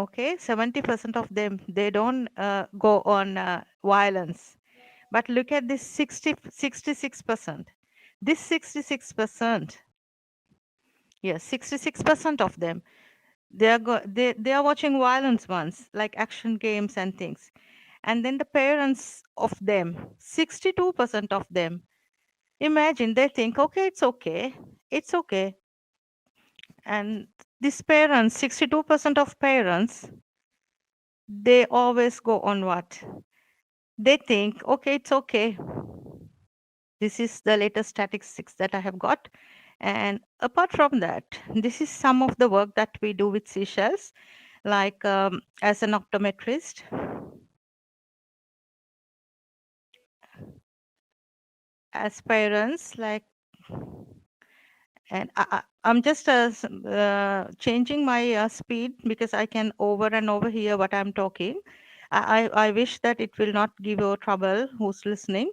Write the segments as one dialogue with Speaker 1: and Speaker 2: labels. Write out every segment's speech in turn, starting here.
Speaker 1: Okay, 70% of them, they don't go on violence. But look at this 66%. This 66%, yes, 66% of them, they are watching violence ones, like action games and things. And then the parents of them, 62% of them, imagine they think, okay, it's okay. And these parents, 62% of parents, they always go on what? They think, okay, it's okay. This is the latest statistics that I have got. And apart from that, this is some of the work that we do with Seychelles, like as an optometrist, as parents, like, and I'm just changing my speed because I can over and over hear what I'm talking. I wish that it will not give you trouble who's listening.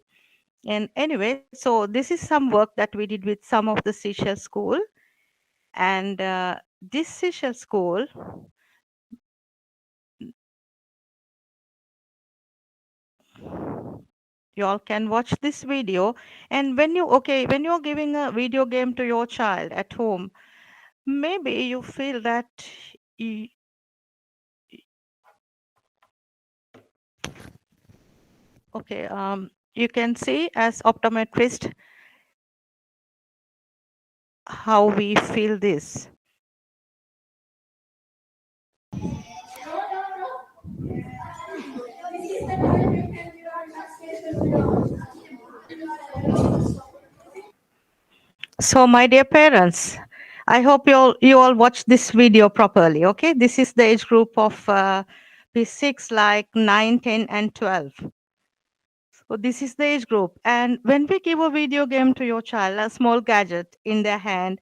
Speaker 1: And anyway, so this is some work that we did with some of the Seychelles school. And this Seychelles school, you all can watch this video. And when you're giving a video game to your child at home, maybe you feel that, y- okay, you can see as optometrist how we feel this. So, my dear parents, I hope you all watch this video properly. Okay, this is the age group of P6, like 9, 10, and 12. So this is the age group. And when we give a video game to your child, a small gadget in their hand,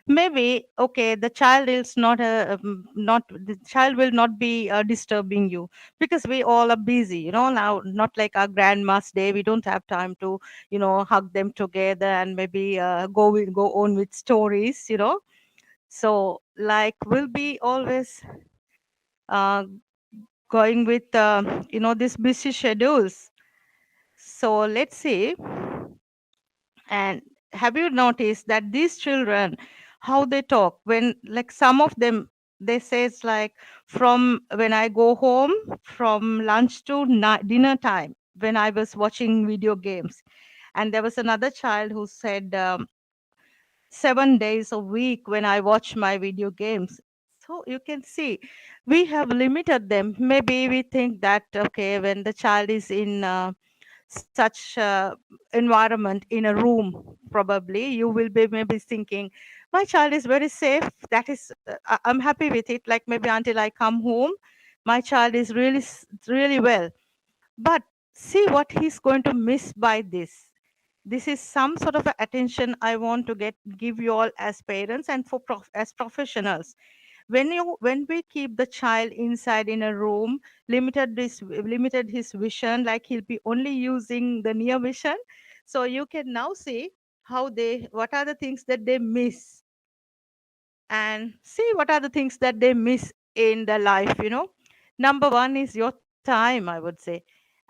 Speaker 1: maybe okay, the child is not the child will not be disturbing you because we all are busy. Now, not like our grandma's day. We don't have time to hug them together and maybe go on with stories. So like we'll be always uh, going with these busy schedules. So let's see. And have you noticed that these children, how they talk when, like, some of them, they say it's like, from when I go home from lunch to dinner time when I was watching video games. And there was another child who said 7 days a week when I watch my video games. So you can see we have limited them. Maybe we think that okay, when the child is in such environment in a room, probably you will be maybe thinking my child is very safe. That is I'm happy with it, like maybe until I come home my child is really really well. But see what he's going to miss by this. This is some sort of a attention I want to give you all as parents and as professionals. When we keep the child inside in a room, limited his vision, like he'll be only using the near vision. So you can now see what are the things that they miss, and see what are the things that they miss in their life. Number one is your time, I would say.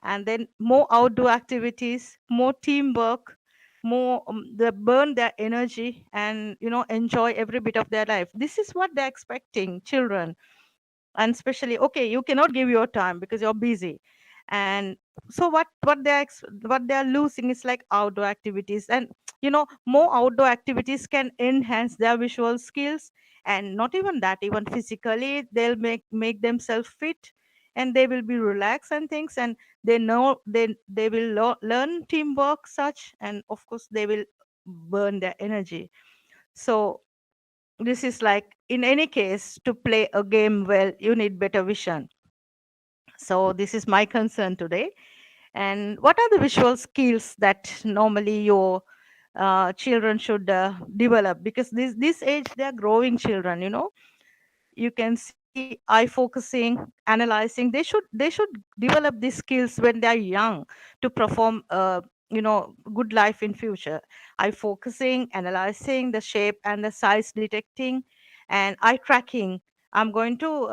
Speaker 1: And then more outdoor activities, more teamwork, more they burn their energy and enjoy every bit of their life. This is what they're expecting, children. And especially, okay, you cannot give your time because you're busy. And so what they are losing is like outdoor activities. And more outdoor activities can enhance their visual skills. And not even that, even physically they'll make themselves fit, and they will be relaxed and things. And they know they will learn teamwork such, and of course they will burn their energy. So this is like, in any case, to play a game well, you need better vision. So this is my concern today. And what are the visual skills that normally your children should develop? Because this age they are growing children. You can see eye focusing, analyzing. They should develop these skills when they are young to perform good life in future. Eye focusing, analyzing the shape and the size detecting, and eye tracking, I'm going to,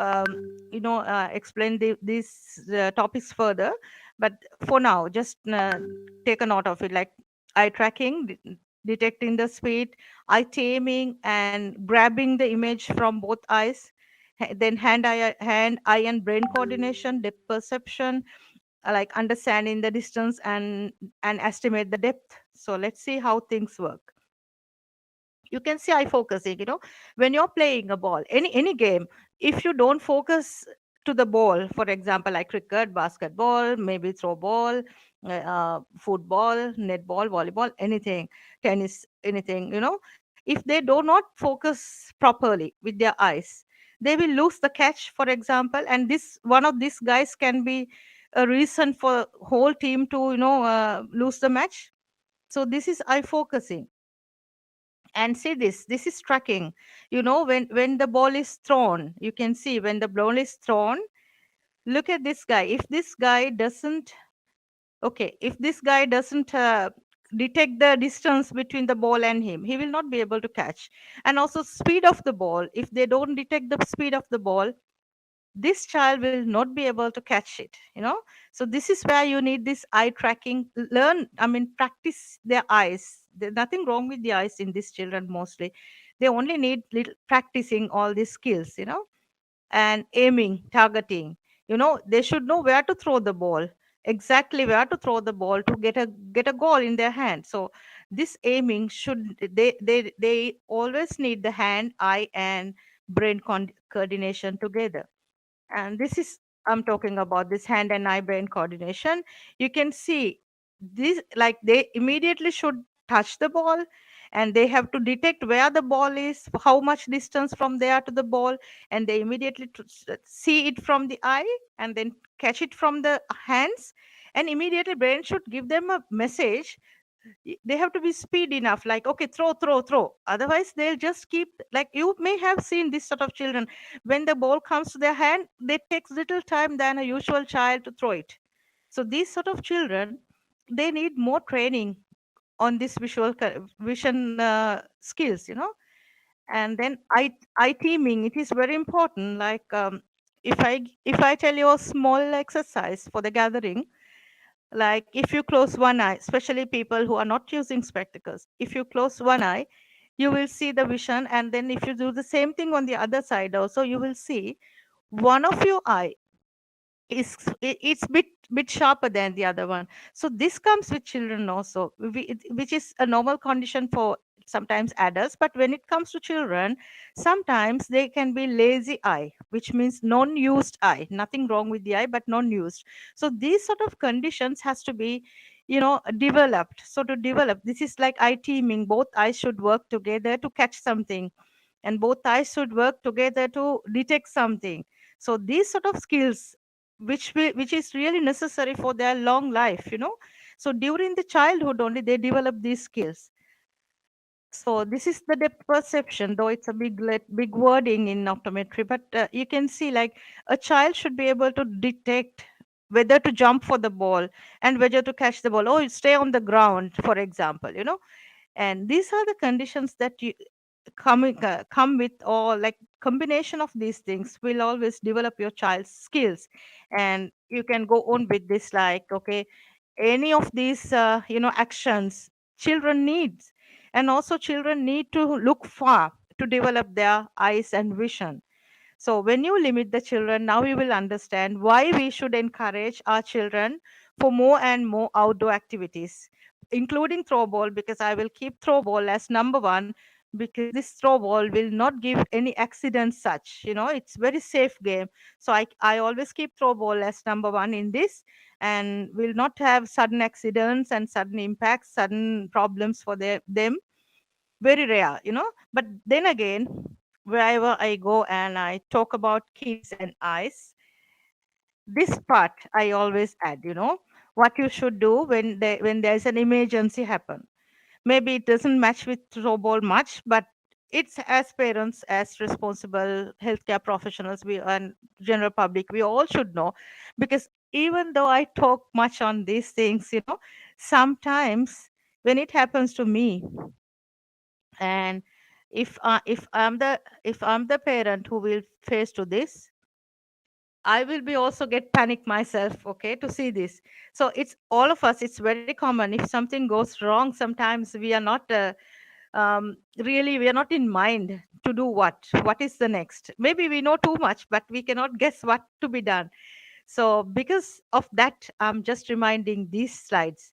Speaker 1: explain these topics further. But for now, just take a note of it, like eye tracking, detecting the speed, eye taming, and grabbing the image from both eyes. Then hand eye and brain coordination, depth perception, like understanding the distance and estimate the depth. So let's see how things work. You can see eye focusing, when you're playing a ball, any game, if you don't focus to the ball, for example, like cricket, basketball, maybe throw ball, football, netball, volleyball, anything, tennis, anything, if they do not focus properly with their eyes, they will lose the catch, for example, and this one of these guys can be a reason for whole team to lose the match. So this is eye focusing. And see, this is tracking, when the ball is thrown, you can see when the ball is thrown, look at this guy. If this guy doesn't, okay, if this guy doesn't detect the distance between the ball and him, he will not be able to catch. And also speed of the ball, if they don't detect the speed of the ball, this child will not be able to catch it. So this is where you need this eye tracking, learn, I mean, practice their eyes. There's nothing wrong with the eyes in these children. Mostly they only need little practicing all these skills. And aiming, targeting, they should know where to throw the ball, exactly where to throw the ball to get a goal in their hand. So this aiming should, they always need the hand, eye, and brain coordination together. And this is, I'm talking about this hand and eye brain coordination. You can see this, like they immediately should touch the ball, and they have to detect where the ball is, how much distance from there to the ball, and they immediately see it from the eye, and then catch it from the hands, and immediately brain should give them a message. They have to be speed enough, like, okay, throw, throw, throw. Otherwise they'll just keep, like, you may have seen this sort of children, when the ball comes to their hand, they take little time than a usual child to throw it. So these sort of children, they need more training on this vision skills. And then eye teaming, it is very important. Like, if I tell you a small exercise for the gathering, like if you close one eye, especially people who are not using spectacles, if you close one eye, you will see the vision. And then if you do the same thing on the other side also, you will see one of your eye is, it's bit sharper than the other one. So this comes with children also, which is a normal condition for sometimes adults. But when it comes to children, sometimes they can be lazy eye, which means non-used eye. Nothing wrong with the eye, but non-used. So these sort of conditions has to be developed. So to develop, this is like eye teaming. Both eyes should work together to catch something, and both eyes should work together to detect something. So these sort of skills, which is really necessary for their long life. So during the childhood only they develop these skills. So this is the depth perception, though it's a big wording in optometry, but you can see, like, a child should be able to detect whether to jump for the ball and whether to catch the ball, or stay on the ground, for example. And these are the conditions that you come with, or like combination of these things will always develop your child's skills. And you can go on with this, like, okay, any of these actions children needs. And also children need to look far to develop their eyes and vision. So when you limit the children, now you will understand why we should encourage our children for more and more outdoor activities, including throw ball, because I will keep throw ball as number one, because this throw ball will not give any accidents such. It's very safe game. So I always keep throw ball as number one in this, and will not have sudden accidents and sudden impacts, sudden problems for them. Very rare. But then again, wherever I go and I talk about kids and eyes, this part I always add, what you should do when there's an emergency happen. Maybe it doesn't match with Throwball much, but it's, as parents, as responsible healthcare professionals, we and general public, we all should know. Because even though I talk much on these things, sometimes when it happens to me, and If I'm the parent who will face to this, I will be also get panic myself, okay, to see this. So it's all of us. It's very common. If something goes wrong, sometimes we are not really we are not in mind to do what is the next. Maybe we know too much, but we cannot guess what to be done. So because of that, I'm just reminding these slides.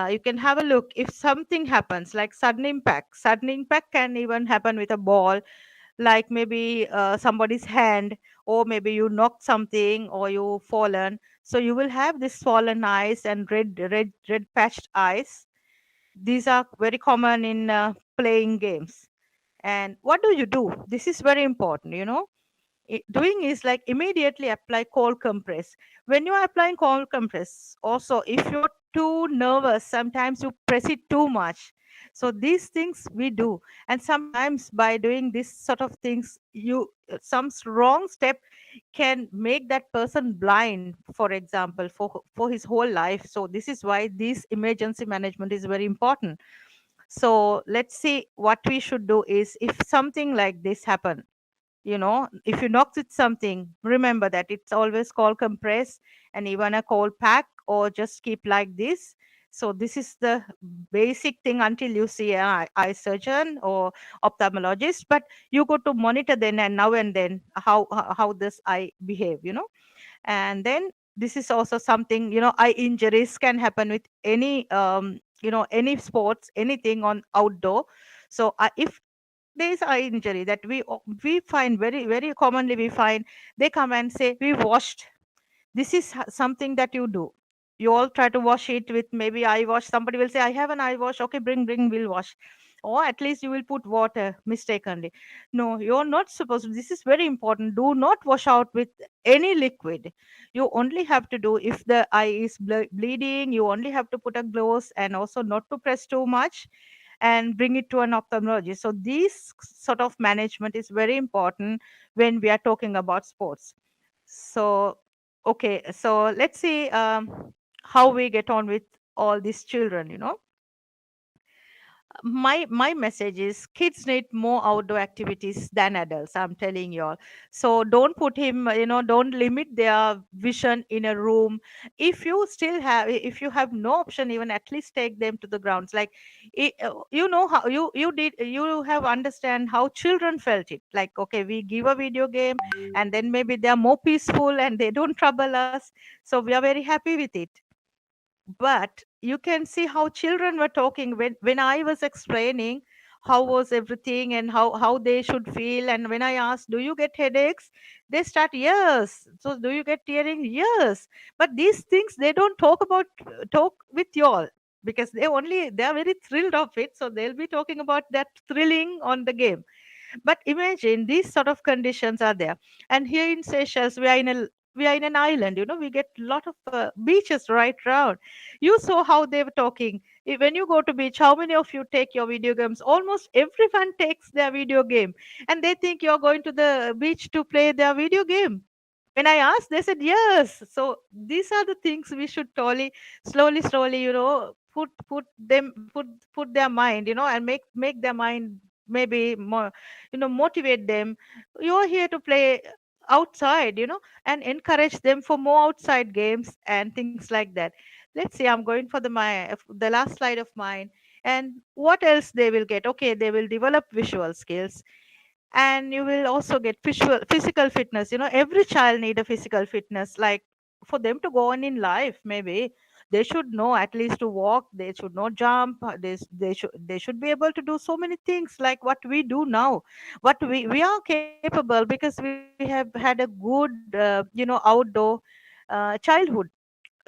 Speaker 1: You can have a look. If something happens like sudden impact can even happen with a ball, like maybe somebody's hand, or maybe you knocked something or you fallen, so you will have this swollen eyes and red patched eyes. These are very common in playing games. And what do you do? This is very important, doing is like immediately apply cold compress. When you are applying cold compress, also if you're too nervous, sometimes you press it too much. So these things we do, and sometimes by doing this sort of things, wrong step can make that person blind, for example, for his whole life. So this is why this emergency management is very important. So let's see, what we should do is, if something like this happen, if you knock with something, remember that it's always cold compress, and even a cold pack, or just keep like this. So this is the basic thing until you see an eye surgeon or ophthalmologist. But you go to monitor then and now and then how this eye behave, and then this is also something, eye injuries can happen with any sports, anything on outdoor. So if there is eye injury that we find very very commonly, we find they come and say we washed. This is something that you do. You all try to wash it with maybe eye wash. Somebody will say, I have an eye wash. Okay, bring, we'll wash. Or at least you will put water mistakenly. No, you're not supposed to. This is very important. Do not wash out with any liquid. You only have to do, if the eye is bleeding, you only have to put a gloves, and also not to press too much, and bring it to an ophthalmologist. So this sort of management is very important when we are talking about sports. So, okay, so let's see how we get on with all these children. My message is, kids need more outdoor activities than adults, I'm telling you all. So don't put him, don't limit their vision in a room. If you have no option, even at least take them to the grounds. Like, you know how you have understand how children felt it. Like, okay, we give a video game, and then maybe they are more peaceful and they don't trouble us, so we are very happy with it. But you can see how children were talking when I was explaining how was everything and how they should feel. And when I asked, do you get headaches, they start, yes. So do you get tearing, yes. But these things they don't talk with you all, because they are very thrilled of it, so they'll be talking about that thrilling on the game. But imagine these sort of conditions are there. And here in Seychelles, we are in an island. We get a lot of beaches right around. You saw how they were talking. When you go to beach, how many of you take your video games? Almost everyone takes their video game, and they think you're going to the beach to play their video game. When I asked, they said yes. So these are the things we should slowly, put their mind, and make their mind maybe more, motivate them. You're here to play outside, and encourage them for more outside games and things like that. Let's see, I'm going for the last slide of mine. And what else they will get? Okay, they will develop visual skills, and you will also get physical fitness. Every child need a physical fitness, like for them to go on in life. Maybe they should know at least to walk, they should know jump, they should be able to do so many things like what we do now. What we are capable, because we have had a good outdoor childhood.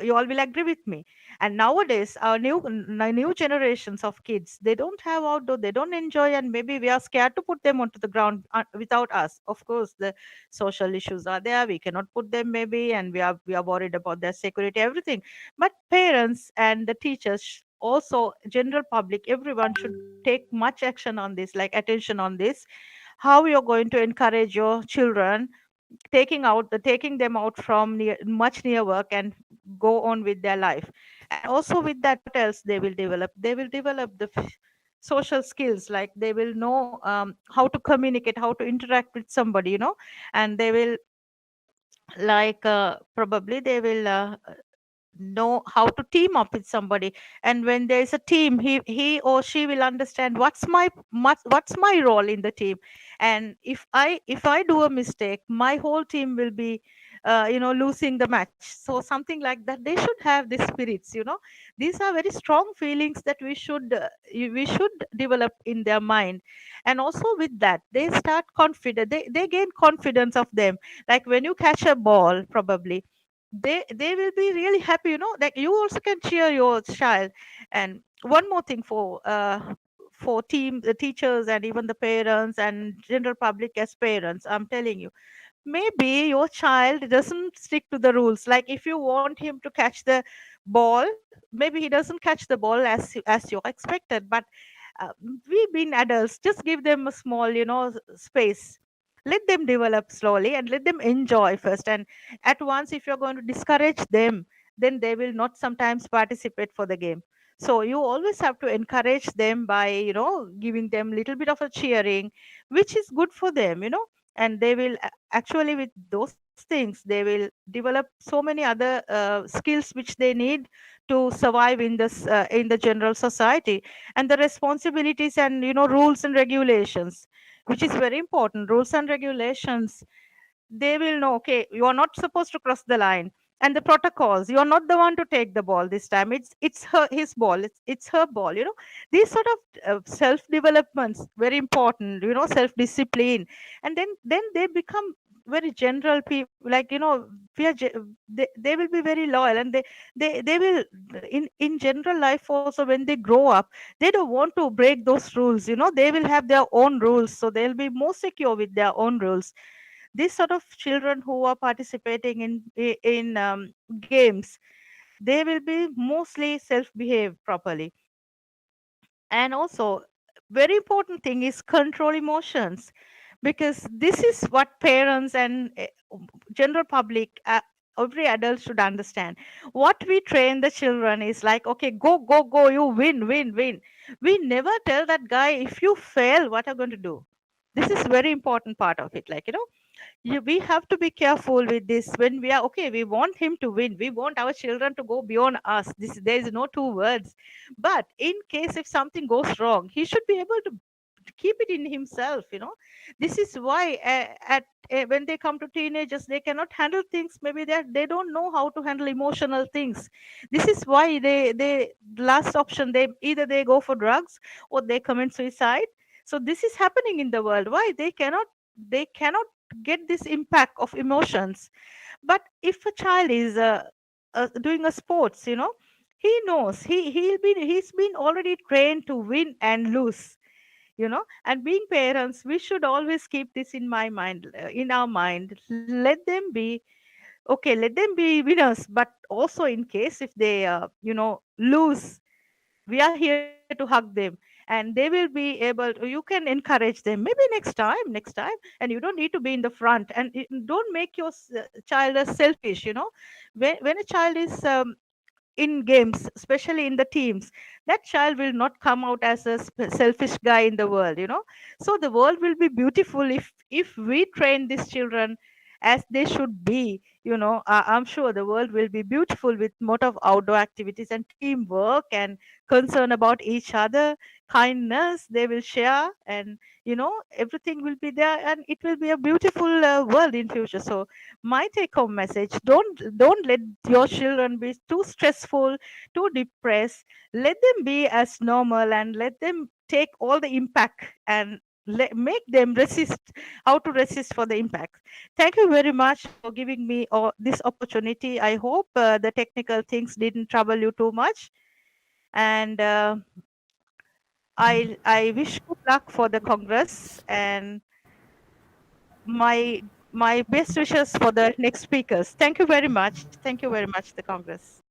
Speaker 1: You all will agree with me. And nowadays our new generations of kids, they don't have outdoor, they don't enjoy, and maybe we are scared to put them onto the ground without us. Of course, the social issues are there, we cannot put them maybe, and we are worried about their security, everything. But parents and the teachers, also general public, everyone should take much action on this, like attention on this. How you're going to encourage your children, taking them out from much near work, and go on with their life. And also with that, what else they will develop? They will develop the social skills, like they will know how to communicate, how to interact with somebody, and they will, like, probably they will know how to team up with somebody. And when there is a team, he or she will understand what's my role in the team. And if I do a mistake, my whole team will be losing the match. So something like that, they should have these spirits. These are very strong feelings that we should develop in their mind. And also with that, they start confident, they gain confidence of them. Like when you catch a ball, probably they will be really happy, like you also can cheer your child. And one more thing for team, the teachers and even the parents and general public as parents, I'm telling you, maybe your child doesn't stick to the rules. Like if you want him to catch the ball, maybe he doesn't catch the ball as you expected. But uh, we being adults, just give them a small, space. Let them develop slowly and let them enjoy first. And at once, if you're going to discourage them, then they will not sometimes participate for the game. So you always have to encourage them by, giving them little bit of a cheering, which is good for them. And they will actually, with those things, they will develop so many other skills which they need to survive in the general society. And the responsibilities and, rules and regulations, which is very important. Rules and regulations, they will know, okay, you are not supposed to cross the line. And the protocols, you are not the one to take the ball this time, it's his ball, it's her ball. These sort of self developments very important, self discipline. And then they become very general people, like, they will be very loyal. And they will, in general life also, when they grow up, they don't want to break those rules. They will have their own rules, so they'll be more secure with their own rules. These sort of children who are participating in games, they will be mostly self behave properly. And also, very important thing is control emotions, because this is what parents and general public, every adult should understand. What we train the children is like, okay, go go go, you win win win. We never tell that guy, if you fail, what are you going to do? This is very important part of it. Like, we have to be careful with this. When we are, okay, we want him to win, we want our children to go beyond us, this, there is no two words. But in case if something goes wrong, he should be able to keep it in himself. This is why, when they come to teenagers, they cannot handle things. Maybe they don't know how to handle emotional things. This is why they last option, they either they go for drugs or they commit suicide. So this is happening in the world. Why? They cannot get this impact of emotions. But if a child is doing a sports, he knows, he's been already trained to win and lose. And being parents, we should always keep this in my mind, in our mind. Let them be, okay, let them be winners, but also in case if they lose, we are here to hug them. And they will be able to, you can encourage them, maybe next time, and you don't need to be in the front. And don't make your child as selfish. When a child is in games, especially in the teams, that child will not come out as a selfish guy in the world. So the world will be beautiful if we train these children as they should be. I'm sure the world will be beautiful with lot of outdoor activities and teamwork and concern about each other, kindness they will share. And everything will be there, and it will be a beautiful world in future. So my take home message, don't let your children be too stressful, too depressed. Let them be as normal, and let them take all the impact, and make them resist, how to resist for the impact. Thank you very much for giving me this opportunity. I hope the technical things didn't trouble you too much. And I wish good luck for the congress, and my my best wishes for the next speakers. Thank you very much. Thank you very much, the Congress.